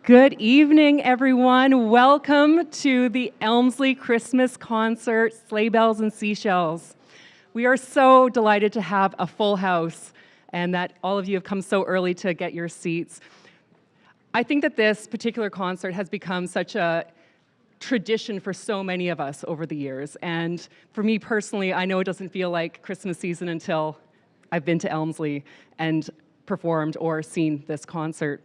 Good evening, everyone. Welcome to the Elmsley Christmas concert, Sleighbells and Seashells. We are so delighted to have a full house and that all of you have come so early to get your seats. I think that this particular concert has become such a tradition for so many of us over the years. And for me personally, I know it doesn't feel like Christmas season until I've been to Elmsley and performed or seen this concert.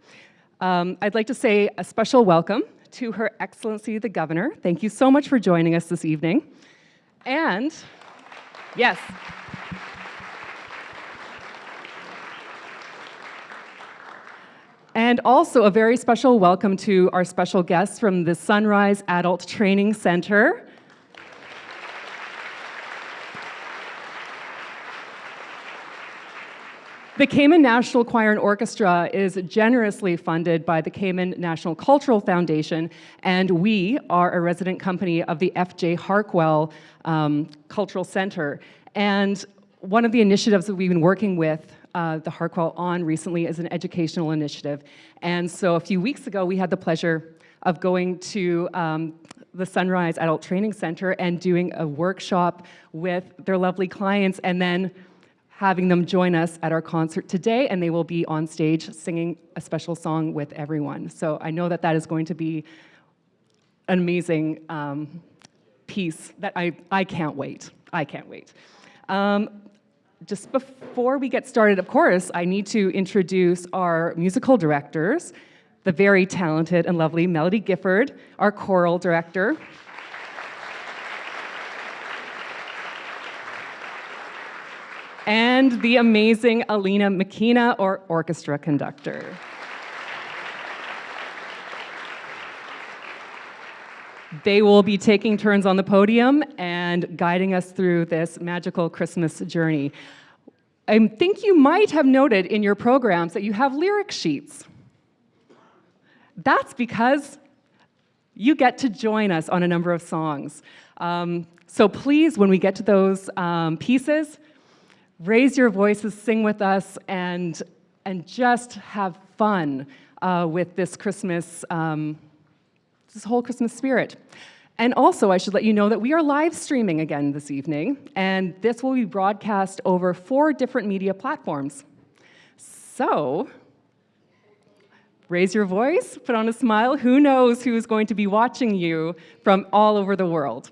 I'd like to say a special welcome to Her Excellency the Governor. Thank you so much for joining us this evening. And, yes. And also a very special welcome to our special guests from the Sunrise Adult Training Center. The Cayman National Choir and Orchestra is generously funded by the Cayman National Cultural Foundation, and we are a resident company of the F.J. Harkwell Cultural Center. And one of the initiatives that we've been working with the Harkwell on recently is an educational initiative. And so a few weeks ago, we had the pleasure of going to the Sunrise Adult Training Center and doing a workshop with their lovely clients, and then having them join us at our concert today, and they will be on stage singing a special song with everyone. So I know that that is going to be an amazing piece that I can't wait. I can't wait. Just before we get started, of course, I need to introduce our musical directors, the very talented and lovely Melody Gifford, our choral director. And the amazing Alina McKenna, our orchestra conductor. They will be taking turns on the podium and guiding us through this magical Christmas journey. I think you might have noted in your programs that you have lyric sheets. That's because you get to join us on a number of songs. So please, when we get to those pieces, raise your voices, sing with us, and just have fun with this Christmas, this whole Christmas spirit. And also, I should let you know that we are live streaming again this evening, and this will be broadcast over 4 different media platforms. So, raise your voice, put on a smile. Who knows who is going to be watching you from all over the world?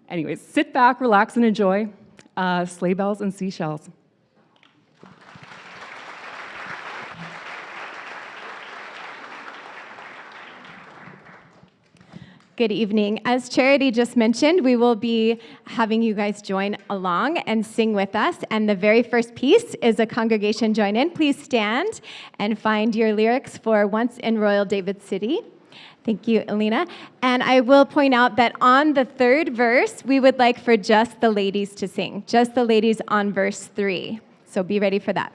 Anyways, sit back, relax, and enjoy. Sleighbells and Seashells. Good evening. As Charity just mentioned, we will be having you guys join along and sing with us. And the very first piece is a congregation join in. Please stand and find your lyrics for Once in Royal David City. Thank you, Alina. And I will point out that on the 3rd verse, we would like for just the ladies to sing, just the ladies on verse 3. So be ready for that.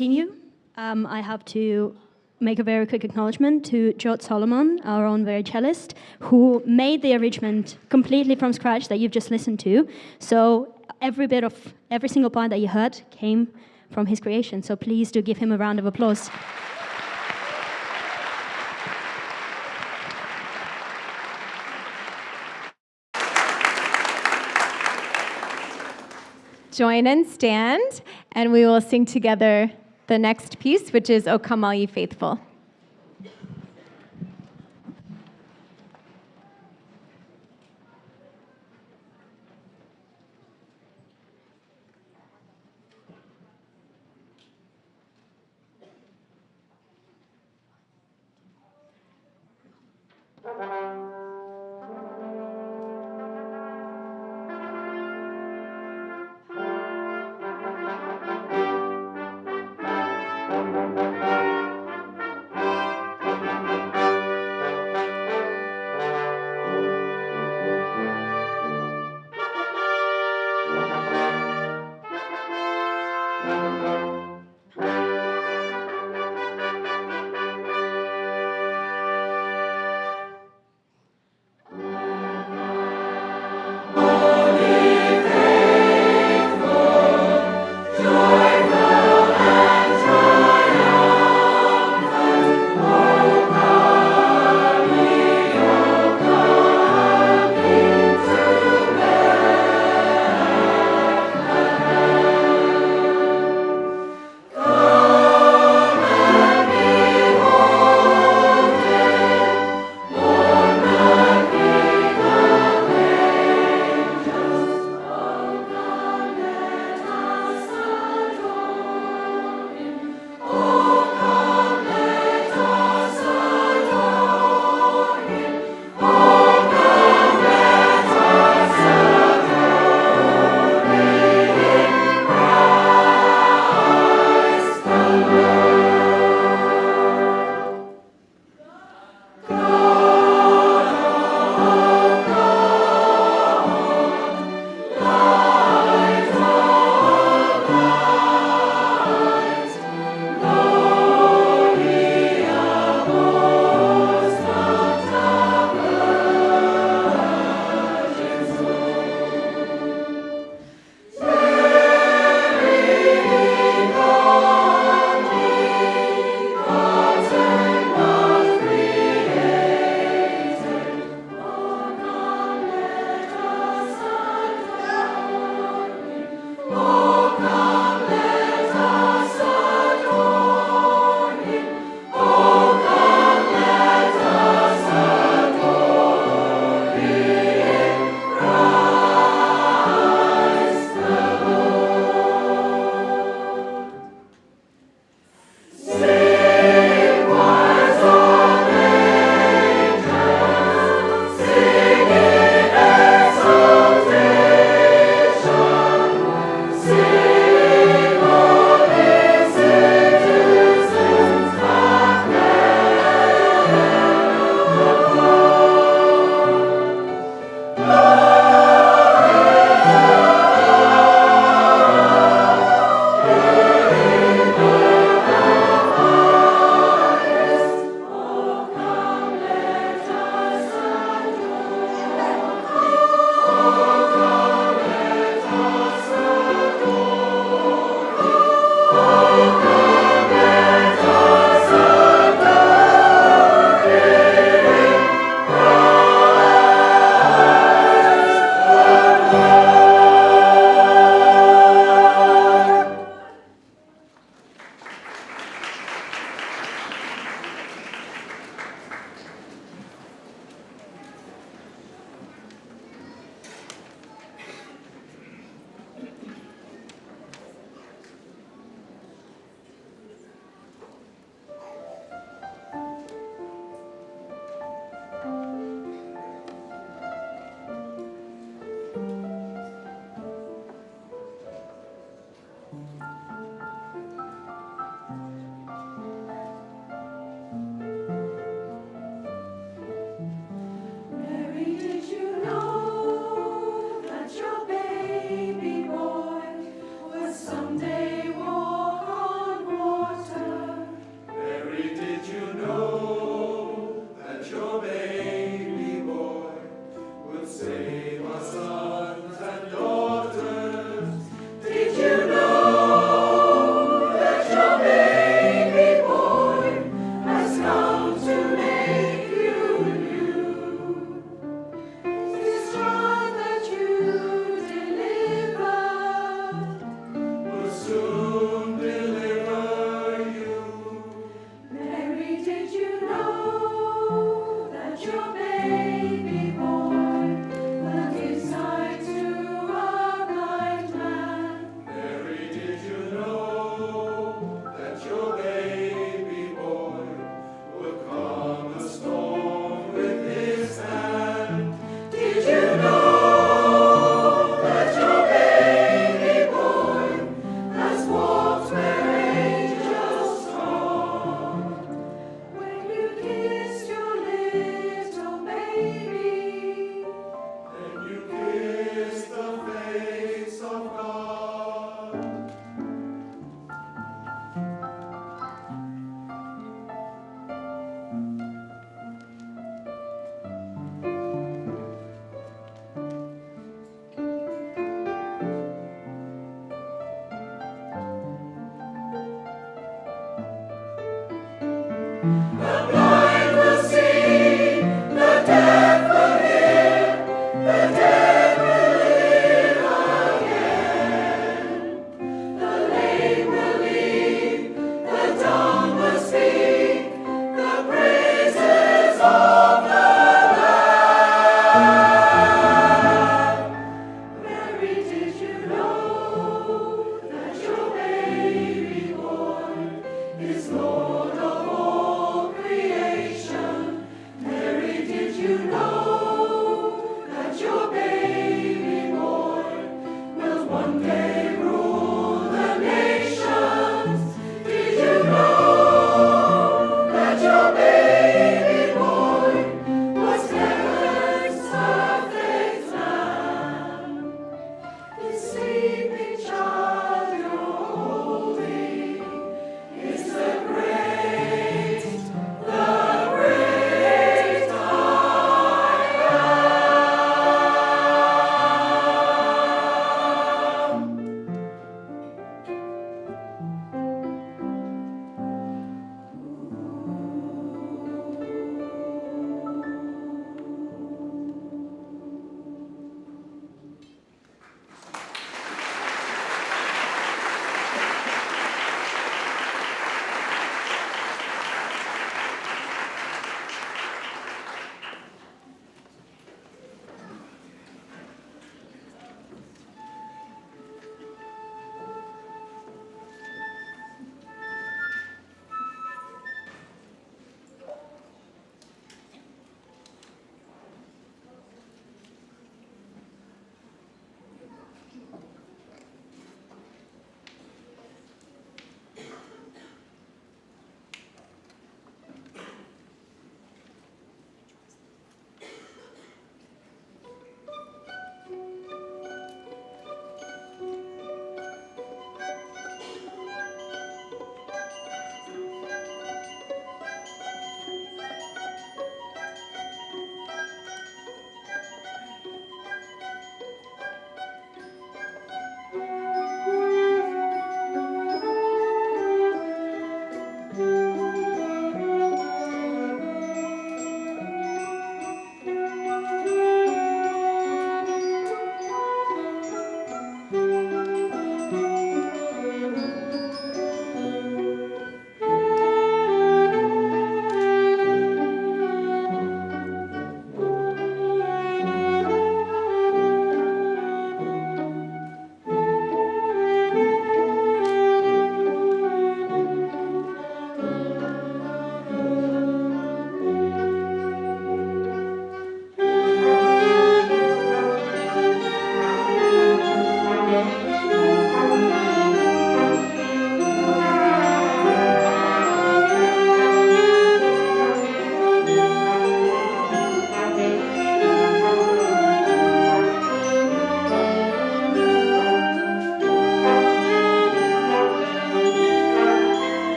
continue, I have to make a very quick acknowledgement to George Solomon, our own very cellist, who made the arrangement completely from scratch that you've just listened to. So every single part that you heard came from his creation. So please do give him a round of applause. Join and stand, and we will sing together the next piece, which is O Come All Ye Faithful. Someday walk on water. Lord of all creation.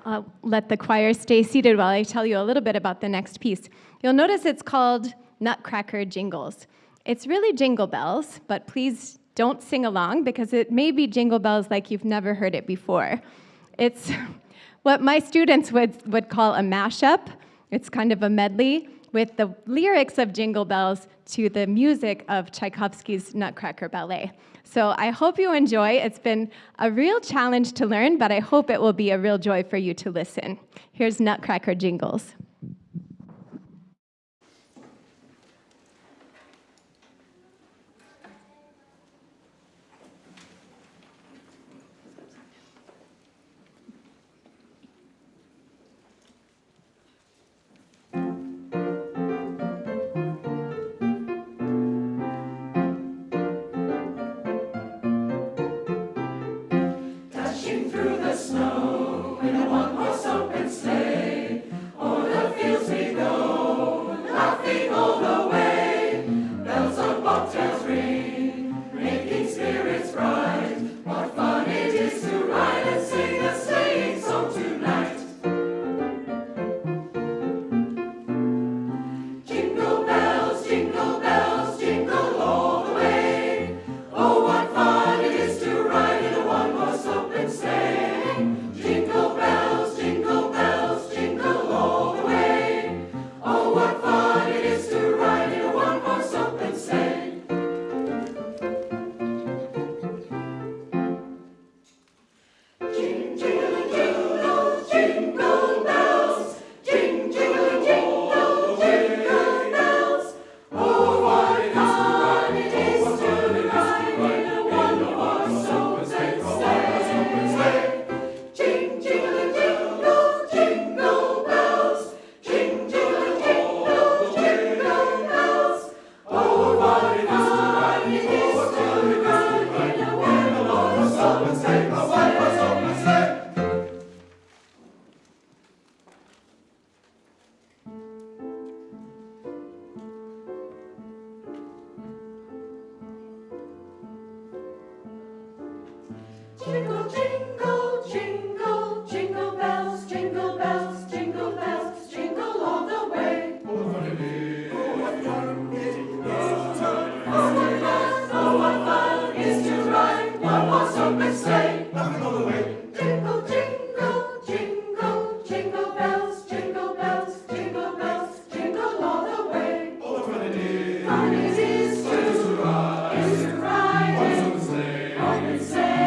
I'll let the choir stay seated while I tell you a little bit about the next piece. You'll notice it's called Nutcracker Jingles. It's really jingle bells, but please don't sing along because it may be jingle bells like you've never heard it before. It's what my students would call a mashup. It's kind of a medley with the lyrics of Jingle Bells to the music of Tchaikovsky's Nutcracker Ballet. So I hope you enjoy. It's been a real challenge to learn, but I hope it will be a real joy for you to listen. Here's Nutcracker Jingles. Jingle, jingle, jingle, jingle bells, jingle bells, jingle bells, jingle all the way. Oh, what fun it is! Oh, what fun it is to ride! Oh, what fun it is to ride! One horse open sleigh, laughing all the way. Jingle, jingle, jingle, jingle bells, jingle bells, jingle bells, jingle all the way. Oh, what fun it is! Fun it is to ride! One horse open sleigh, open sleigh.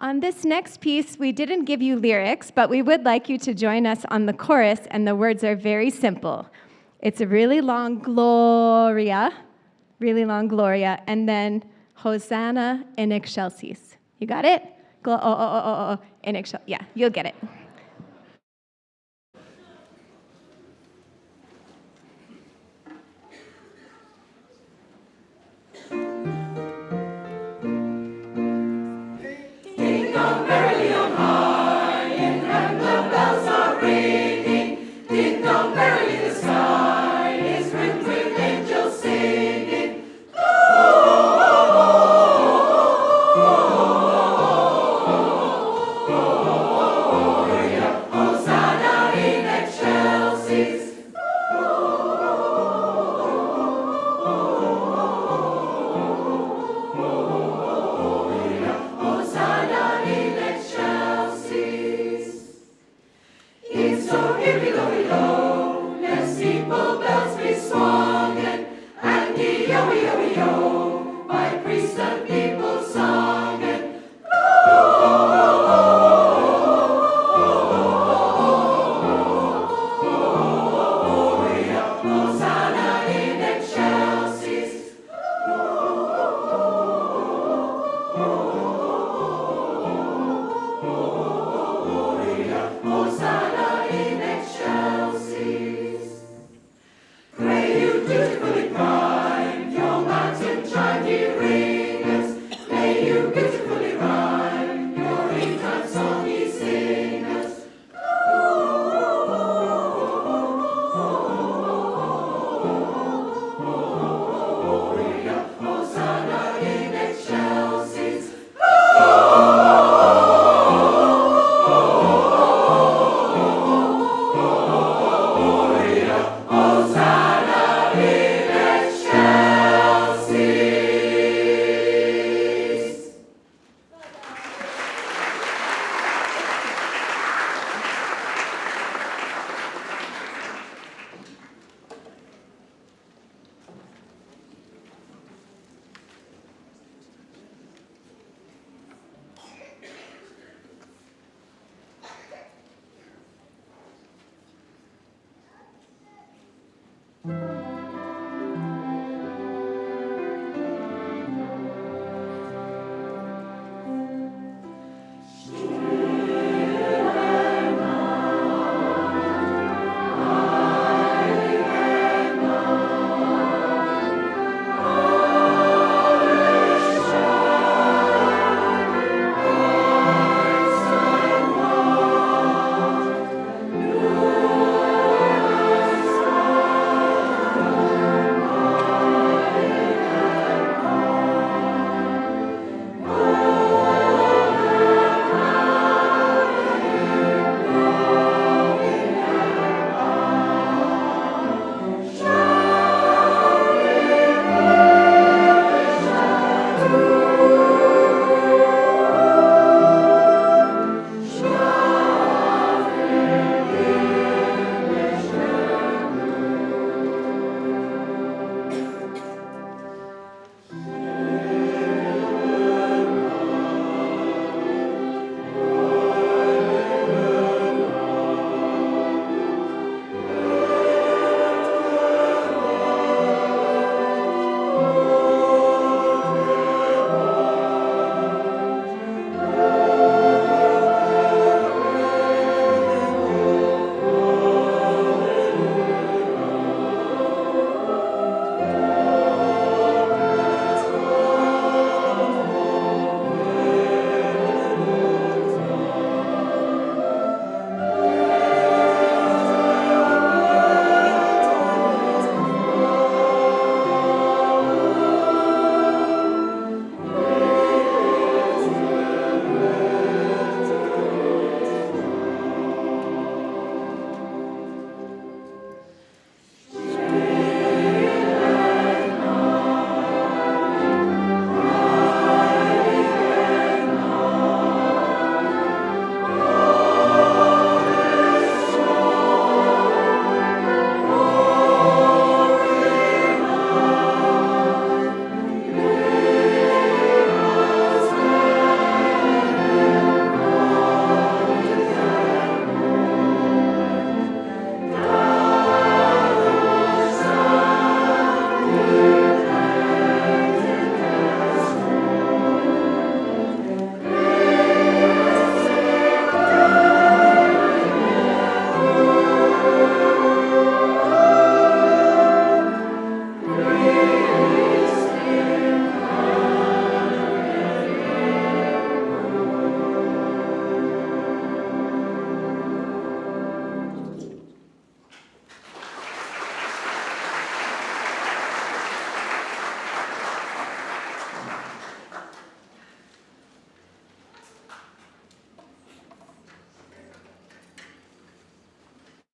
On this next piece, we didn't give you lyrics, but we would like you to join us on the chorus, and the words are very simple. It's a really long Gloria, and then Hosanna in excelsis. You got it? In excelsis. Yeah, you'll get it. Ding dong merrily on high, and the bells are ringing. Ding dong merrily the sky is rimmed with angels singing. Glory,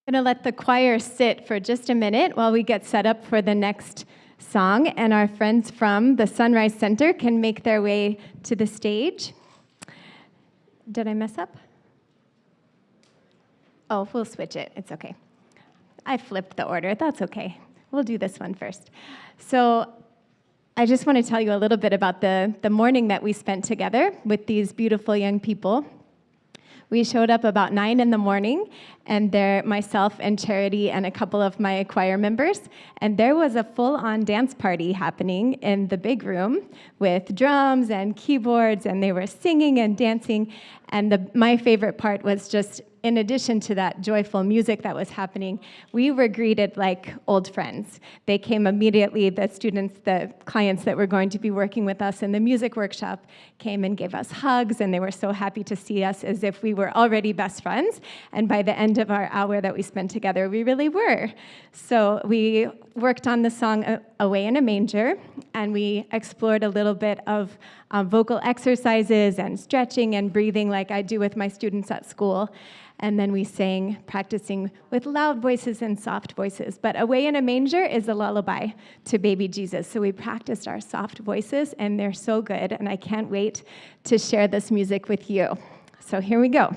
I'm going to let the choir sit for just a minute while we get set up for the next song, and our friends from the Sunrise Center can make their way to the stage. Did I mess up? Oh, we'll switch it. It's okay. I flipped the order. That's okay. We'll do this one first. So I just want to tell you a little bit about the morning that we spent together with these beautiful young people. We showed up about 9 in the morning, and there, myself and Charity and a couple of my choir members, and there was a full-on dance party happening in the big room with drums and keyboards, and they were singing and dancing. And my favorite part was just, in addition to that joyful music that was happening, we were greeted like old friends. They came immediately, the students, the clients that were going to be working with us in the music workshop came and gave us hugs, and they were so happy to see us as if we were already best friends. And by the end of our hour that we spent together, we really were. So we worked on the song Away in a Manger, and we explored a little bit of vocal exercises and stretching and breathing like I do with my students at school. And then we sang, practicing with loud voices and soft voices. But Away in a Manger is a lullaby to baby Jesus. So we practiced our soft voices, and they're so good. And I can't wait to share this music with you. So here we go.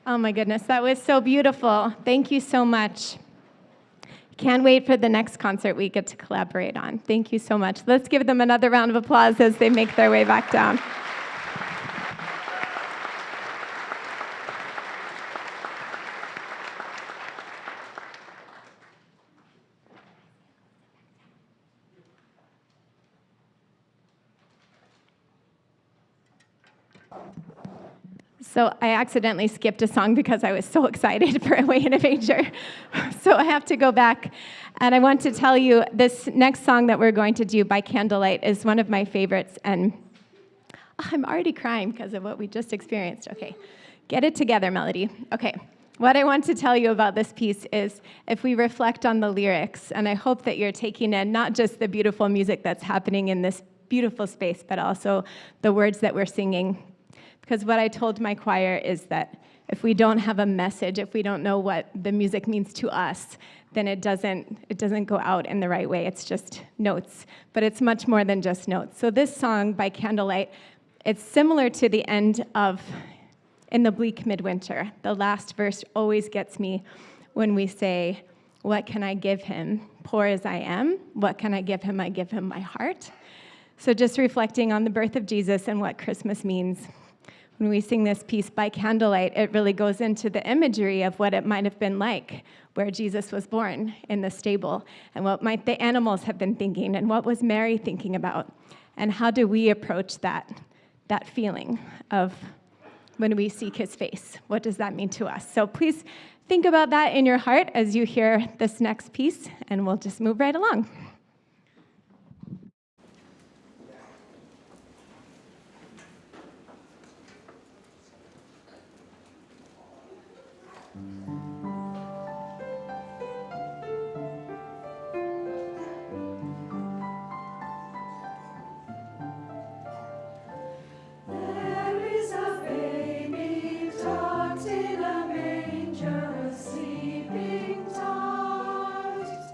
Oh my goodness, that was so beautiful. Thank you so much. Can't wait for the next concert we get to collaborate on. Thank you so much. Let's give them another round of applause as they make their way back down. So I accidentally skipped a song because I was so excited for Away in a Manger. So I have to go back. And I want to tell you, this next song that we're going to do, By Candlelight, is one of my favorites. And I'm already crying because of what we just experienced. Okay, get it together, Melody. Okay, what I want to tell you about this piece is if we reflect on the lyrics, and I hope that you're taking in not just the beautiful music that's happening in this beautiful space, but also the words that we're singing. Because what I told my choir is that if we don't have a message, if we don't know what the music means to us, then it doesn't go out in the right way. It's just notes. But it's much more than just notes. So this song, By Candlelight, it's similar to the end of In the Bleak Midwinter. The last verse always gets me when we say, what can I give him? Poor as I am, what can I give him? I give him my heart. So just reflecting on the birth of Jesus and what Christmas means. When we sing this piece, By Candlelight, it really goes into the imagery of what it might have been like where Jesus was born in the stable, and what might the animals have been thinking, and what was Mary thinking about, and how do we approach that feeling of when we seek his face? What does that mean to us? So please think about that in your heart as you hear this next piece, and we'll just move right along. There is a baby tucked in a manger, sleeping tight.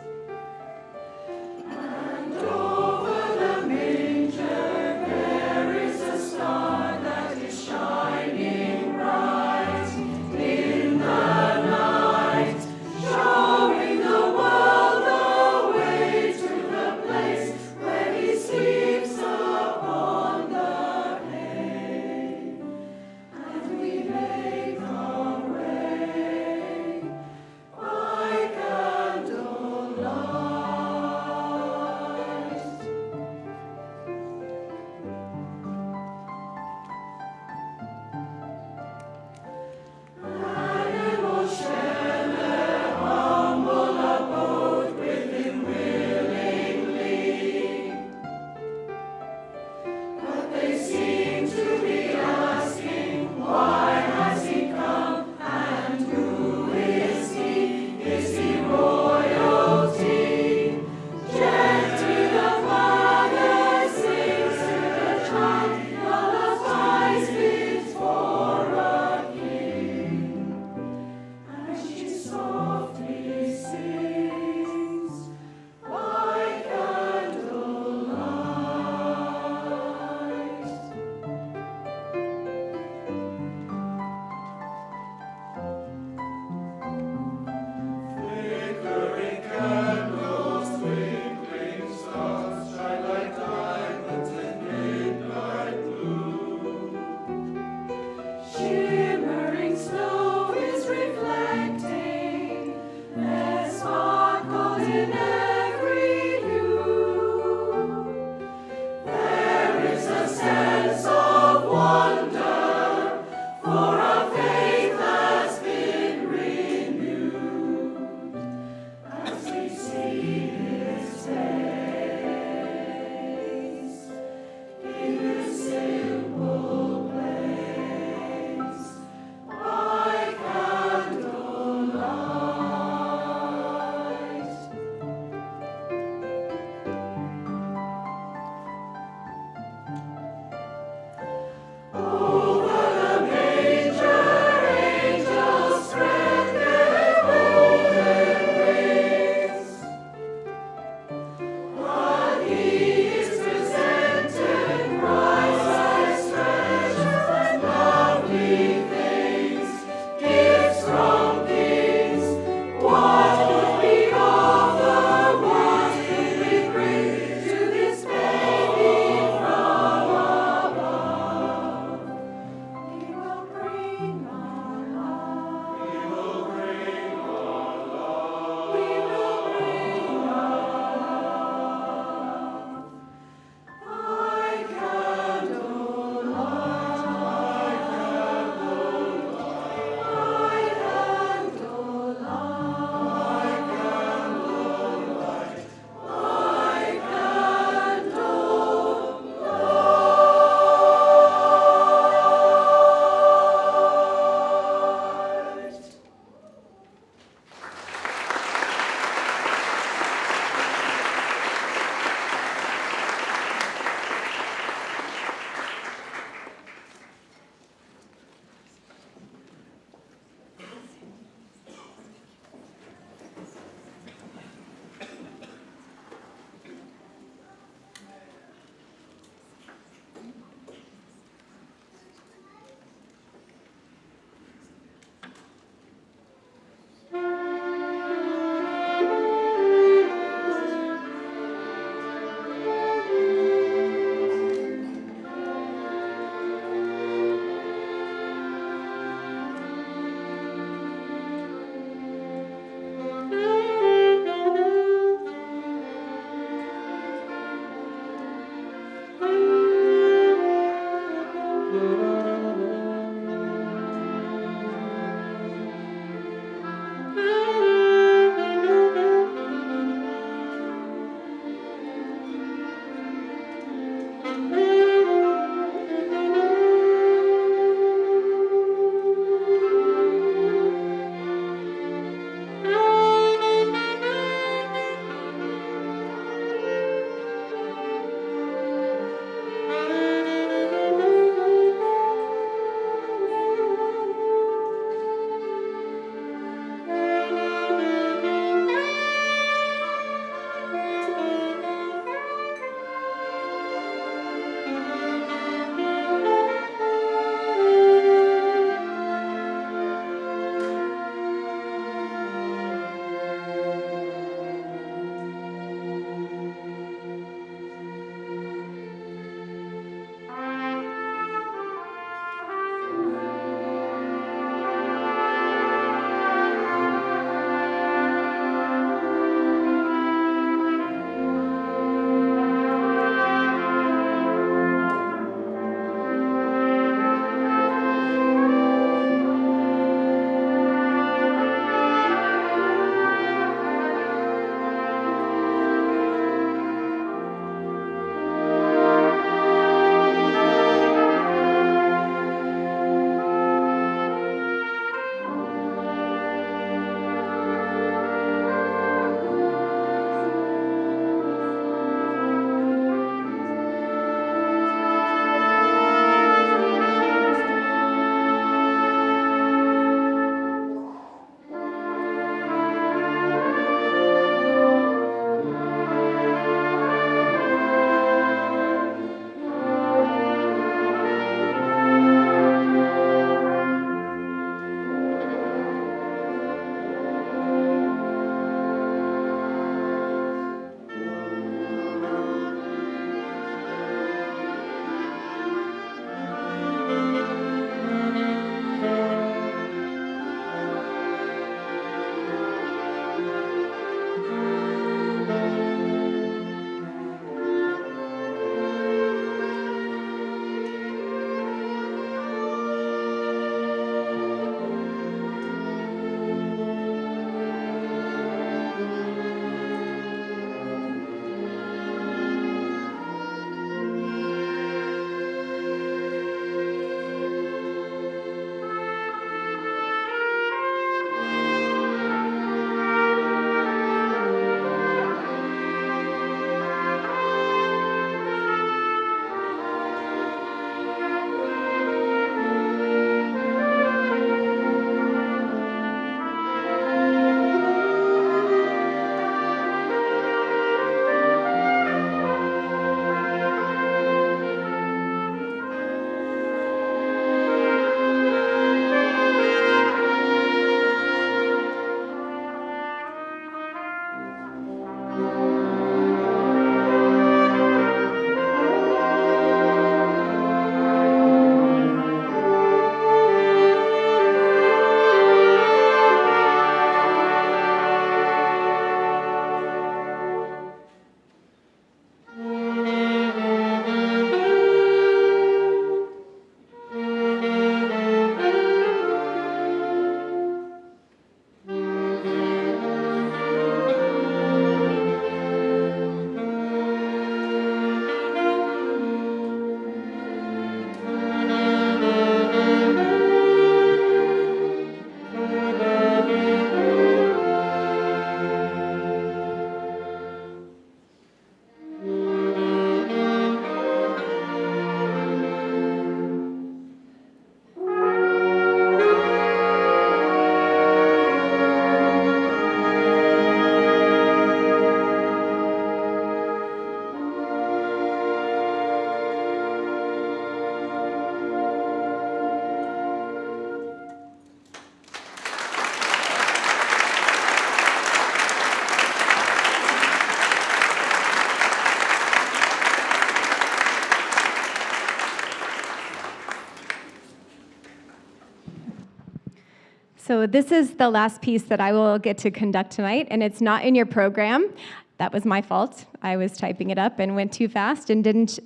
So this is the last piece that I will get to conduct tonight, and it's not in your program. That was my fault. I was typing it up and went too fast and didn't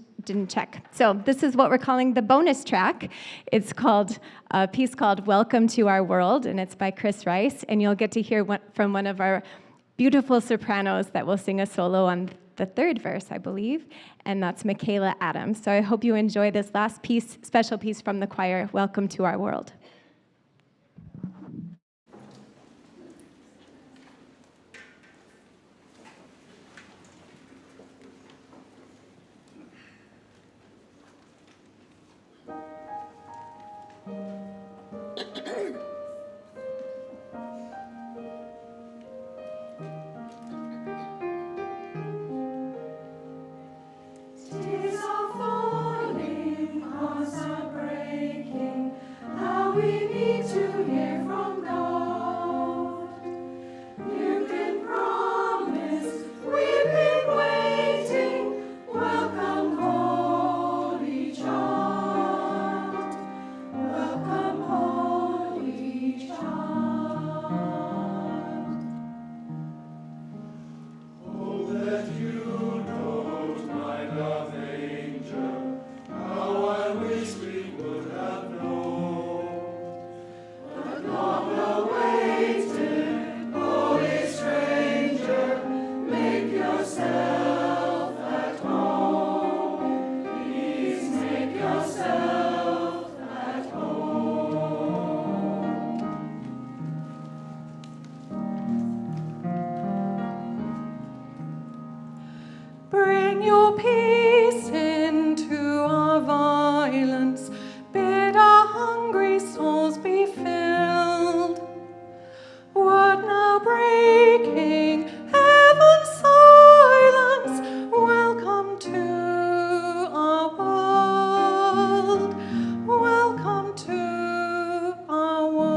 check. So this is what we're calling the bonus track. It's called a piece called Welcome to Our World, and it's by Chris Rice, and you'll get to hear from one of our beautiful sopranos that will sing a solo on the third verse, I believe, and that's Michaela Adams. So I hope you enjoy this last piece, special piece from the choir, Welcome to Our World. Tears are falling, hearts are breaking. How we need to hear from God. You can promise, we've been waiting. Welcome, Holy Child. Welcome, Holy Child. Oh, that you don't mind of danger, how I wish we would have known. But long awaited, holy stranger, make yourself at home. Please make yourself at home. Bring your peace into our violence. Bid our hungry souls be filled. Word now breaking, heaven's silence. Welcome to our world. Welcome to our world.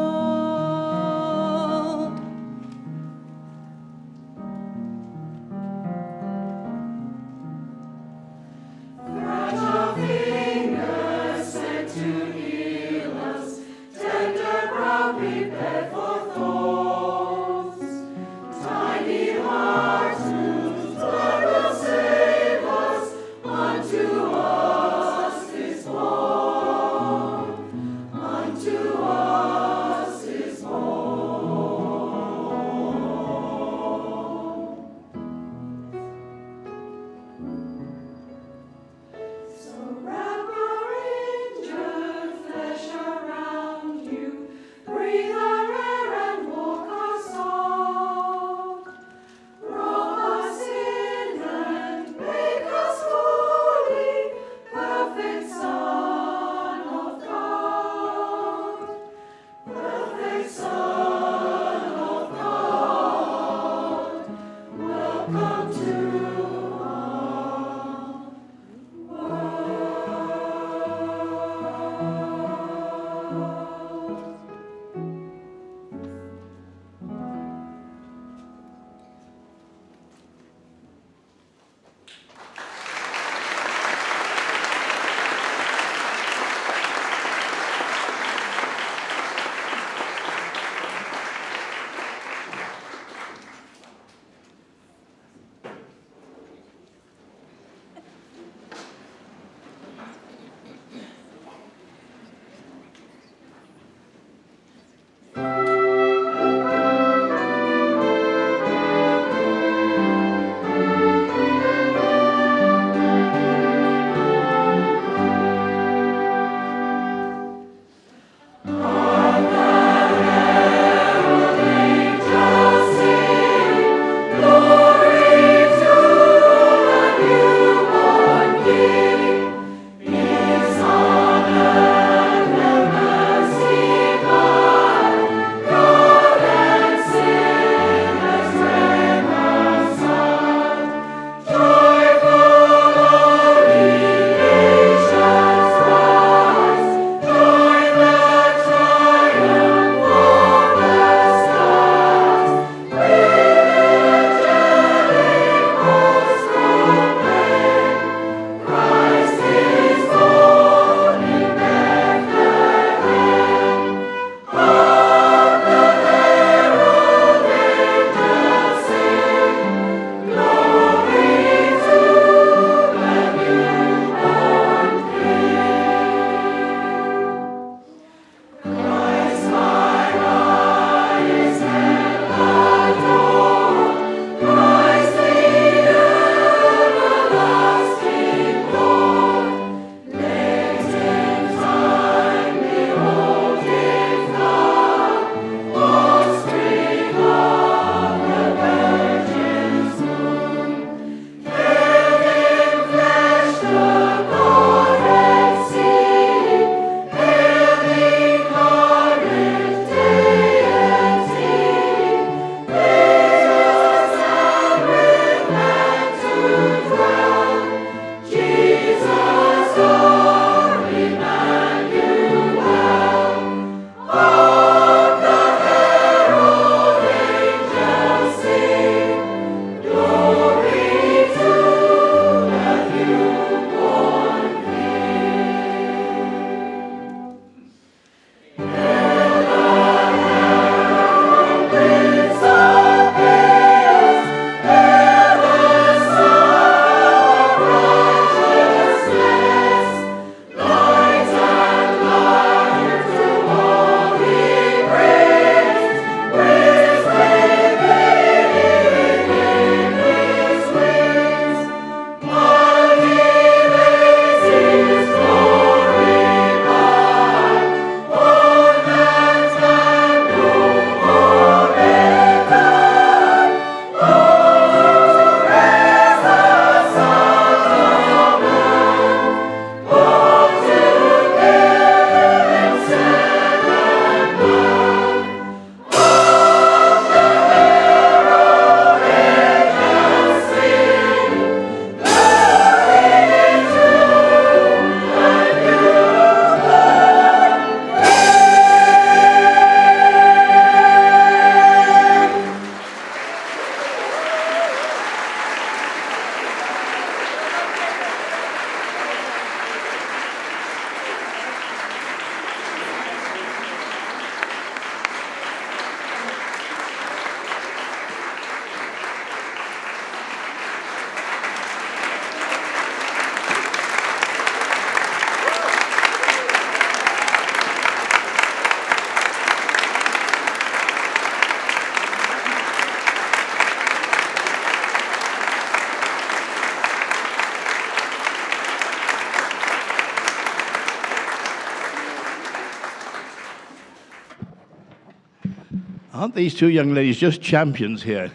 Aren't these two young ladies just champions here?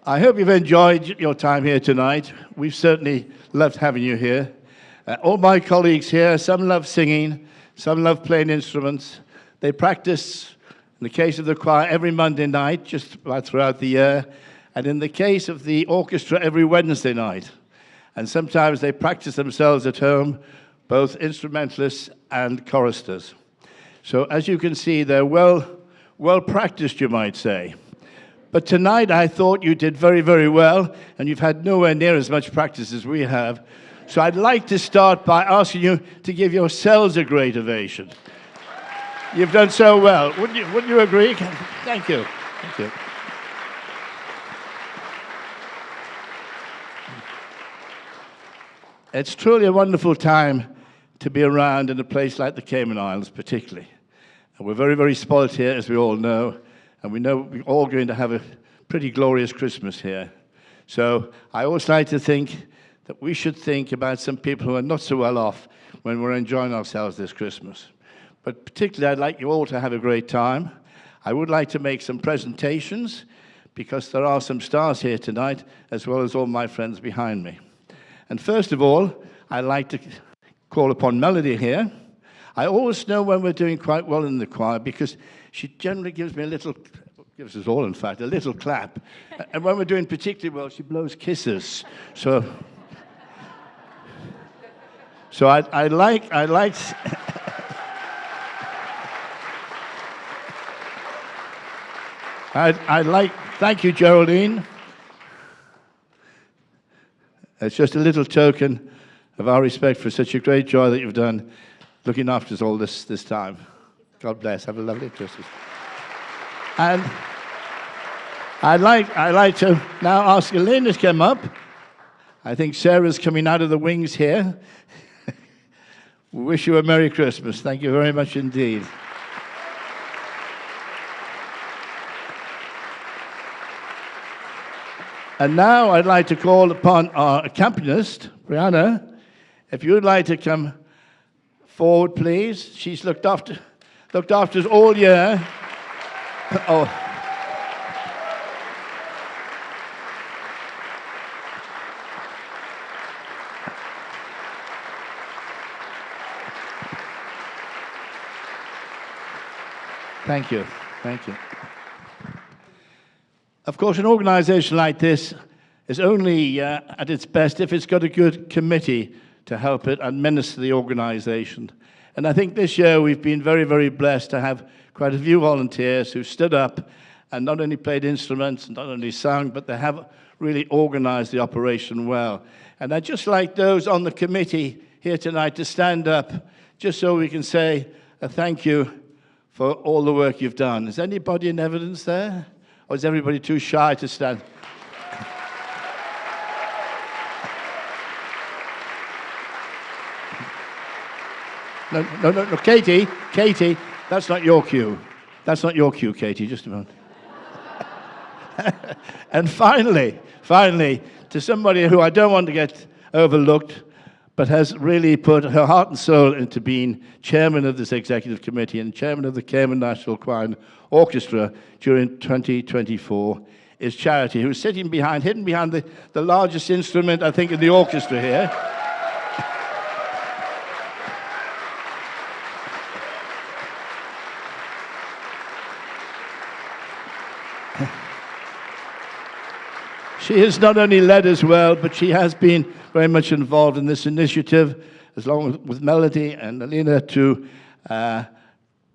I hope you've enjoyed your time here tonight. We've certainly loved having you here. All my colleagues here, some love singing, some love playing instruments. They practice, in the case of the choir, every Monday night, just about throughout the year, and in the case of the orchestra, every Wednesday night. And sometimes they practice themselves at home, both instrumentalists and choristers. So as you can see, they're well practiced, you might say. But tonight I thought you did very, very well, and you've had nowhere near as much practice as we have. So I'd like to start by asking you to give yourselves a great ovation. You've done so well. Wouldn't you agree? Thank you. Thank you. It's truly a wonderful time to be around in a place like the Cayman Islands, particularly. And we're very, very spoiled here, as we all know, and we know we're all going to have a pretty glorious Christmas here. So I always like to think that we should think about some people who are not so well off when we're enjoying ourselves this Christmas. But particularly, I'd like you all to have a great time. I would like to make some presentations, because there are some stars here tonight, as well as all my friends behind me. And first of all, I'd like to call upon Melody here. I always know when we're doing quite well in the choir, because she generally gives me gives us all, in fact, a little clap. And when we're doing particularly well, she blows kisses. So I'd like thank you, Geraldine. It's just a little token of our respect for such a great job that you've done looking after us all this time. God bless. Have a lovely Christmas. And I'd like to now ask Elaine to come up. I think Sarah's coming out of the wings here. We wish you a Merry Christmas. Thank you very much indeed. And now I'd like to call upon our accompanist, Brianna. If you'd like to come forward, please. She's looked after us all year. Oh. Thank you. Thank you. Of course, an organization like this is only at its best if it's got a good committee to help it administer the organization. And I think this year we've been very, very blessed to have quite a few volunteers who stood up and not only played instruments, and not only sung, but they have really organized the operation well. And I'd just like those on the committee here tonight to stand up, just so we can say a thank you for all the work you've done. Is anybody in evidence there? Or is everybody too shy to stand? No, Katie, that's not your cue. That's not your cue, Katie, just a moment. And finally, to somebody who I don't want to get overlooked, but has really put her heart and soul into being chairman of this executive committee and chairman of the Cayman National Choir and Orchestra during 2024, is Charity, who's hidden behind the largest instrument, I think, in the orchestra here. She has not only led as well, but she has been very much involved in this initiative, along with Melody and Alina, to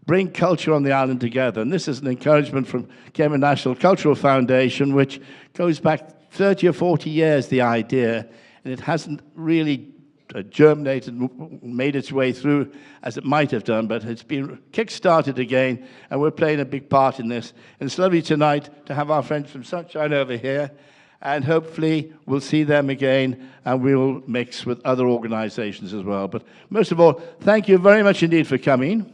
bring culture on the island together. And this is an encouragement from Cayman National Cultural Foundation, which goes back 30 or 40 years, the idea, and it hasn't really germinated and made its way through as it might have done, but it's been kick-started again, and we're playing a big part in this. And it's lovely tonight to have our friends from Sunshine over here, and hopefully we'll see them again, and we'll mix with other organizations as well. But most of all, thank you very much indeed for coming.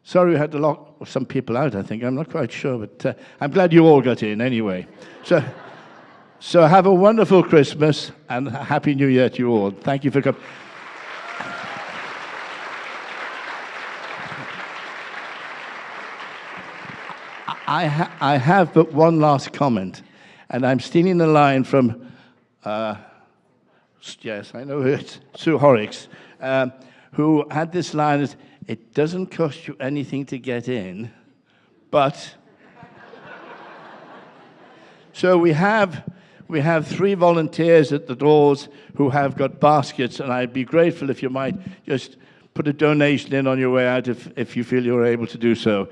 Sorry we had to lock some people out, I think. I'm not quite sure, but I'm glad you all got in anyway. So have a wonderful Christmas, and a Happy New Year to you all. Thank you for coming. I have but one last comment, and I'm stealing a line from, yes, I know it's Sue Horrocks, who had this line as, "It doesn't cost you anything to get in, but..." So we have 3 volunteers at the doors who have got baskets, and I'd be grateful if you might just put a donation in on your way out if you feel you're able to do so.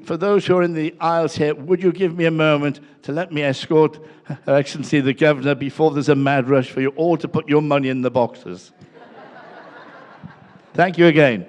For those who are in the aisles here, would you give me a moment to let me escort Her Excellency the Governor before there's a mad rush for you all to put your money in the boxes? Thank you again.